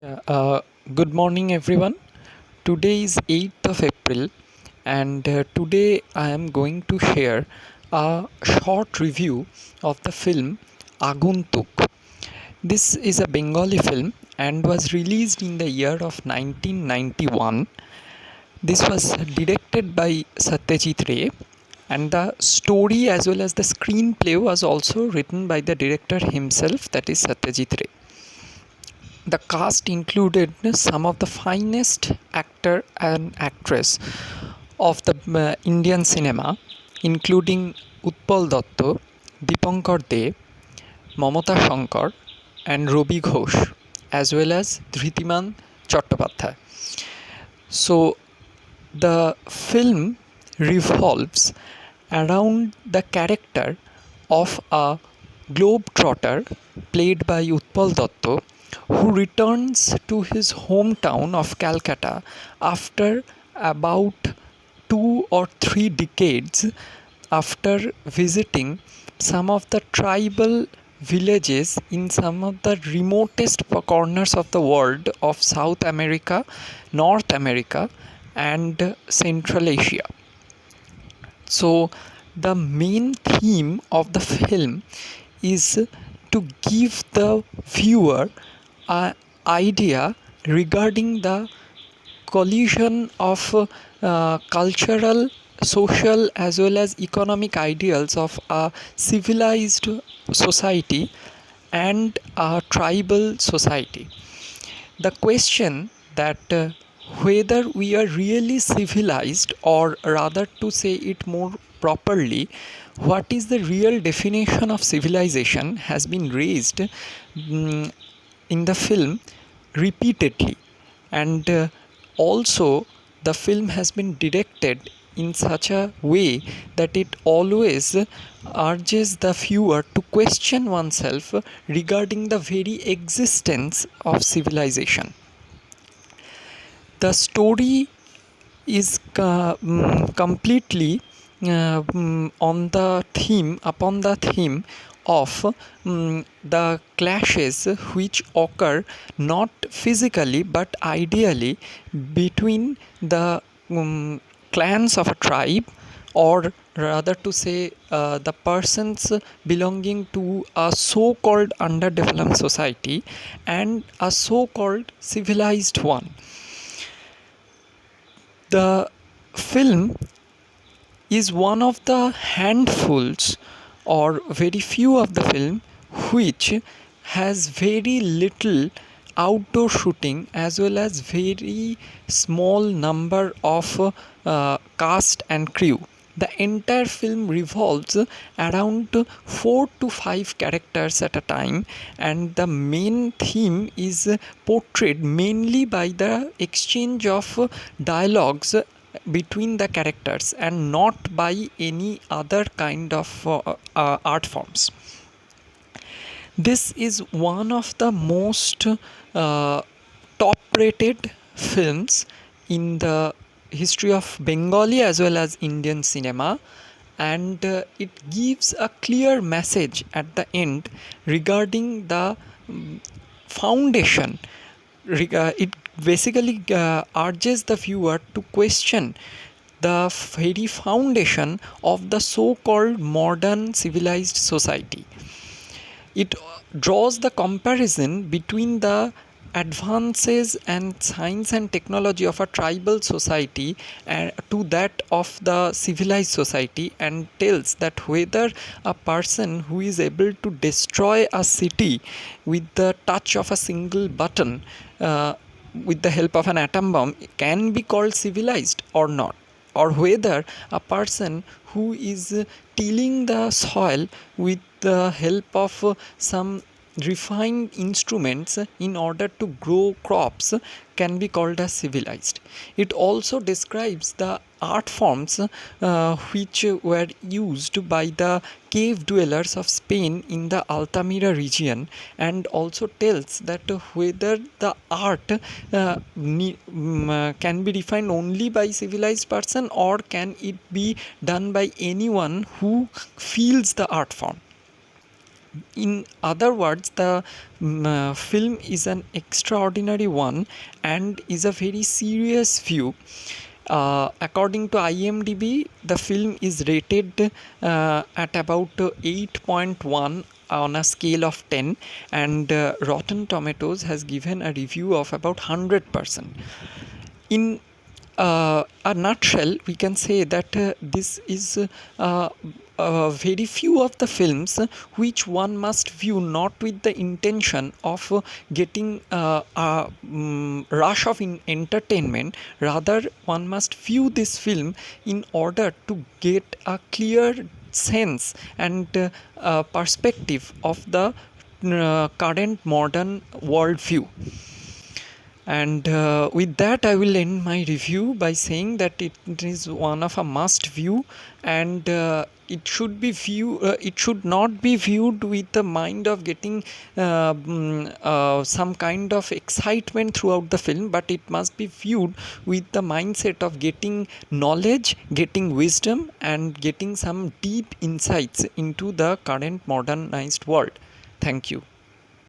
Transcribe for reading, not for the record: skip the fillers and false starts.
Yeah, uh, Good morning, everyone. Today is 8th of April, and today I am going to share a short review of the film Aguntuk. This is a Bengali film and was released in the year of 1991. This was directed by Satyajit Ray, and the story as well as the screenplay was also written by the director himself, that is Satyajit Ray. The cast included some of the finest actor and actress of the Indian cinema, including Utpal Datta, Dipankar De, Mamata Shankar, and Robi Ghosh, as well as Dhritiman Chattopadhyay. So the film revolves around the character of a globetrotter played by Utpal Datta, who returns to his hometown of Calcutta after about 2 or 3 decades after visiting some of the tribal villages in some of the remotest corners of the world of South America, North America, and Central Asia. So, the main theme of the film is to give the viewer an idea regarding the collision of cultural, social, as well as economic ideals of a civilized society and a tribal society. The question that whether we are really civilized, or rather to say it more properly, what is the real definition of civilization, has been raised in the film repeatedly. And also the film has been directed in such a way that it always urges the viewer to question oneself regarding the very existence of civilization. The story is completely upon the theme of the clashes which occur not physically but ideally between the clans of a tribe, or rather to say the persons belonging to a so-called underdeveloped society and a so-called civilized one. The film is one of the handfuls or very few of the film which has very little outdoor shooting as well as very small number of cast and crew. The entire film revolves around 4 to 5 characters at a time, and the main theme is portrayed mainly by the exchange of dialogues between the characters and not by any other kind of art forms. This is one of the most top rated films in the history of Bengali as well as Indian cinema, and it gives a clear message at the end regarding the foundation. It basically urges the viewer to question the very foundation of the so-called modern civilized society. It draws the comparison between the advances and science and technology of a tribal society and to that of the civilized society, and tells that whether a person who is able to destroy a city with the touch of a single button, with the help of an atom bomb, can be called civilized or not, or whether a person who is tilling the soil with the help of some refined instruments in order to grow crops can be called as civilized. It also describes the art forms which were used by the cave dwellers of Spain in the Altamira region, and also tells that whether the art can be defined only by civilized person, or can it be done by anyone who feels the art form. In other words, the film is an extraordinary one and is a very serious view. According to IMDb, the film is rated at about 8.1 on a scale of 10, and Rotten Tomatoes has given a review of about 100%. In a nutshell, we can say that this is very few of the films which one must view not with the intention of getting a rush of entertainment. Rather, one must view this film in order to get a clear sense and perspective of the current modern worldview. And with that, I will end my review by saying that it is one of a must view, and it should be it should not be viewed with the mind of getting some kind of excitement throughout the film, but it must be viewed with the mindset of getting knowledge, getting wisdom, and getting some deep insights into the current modernized world. Thank you.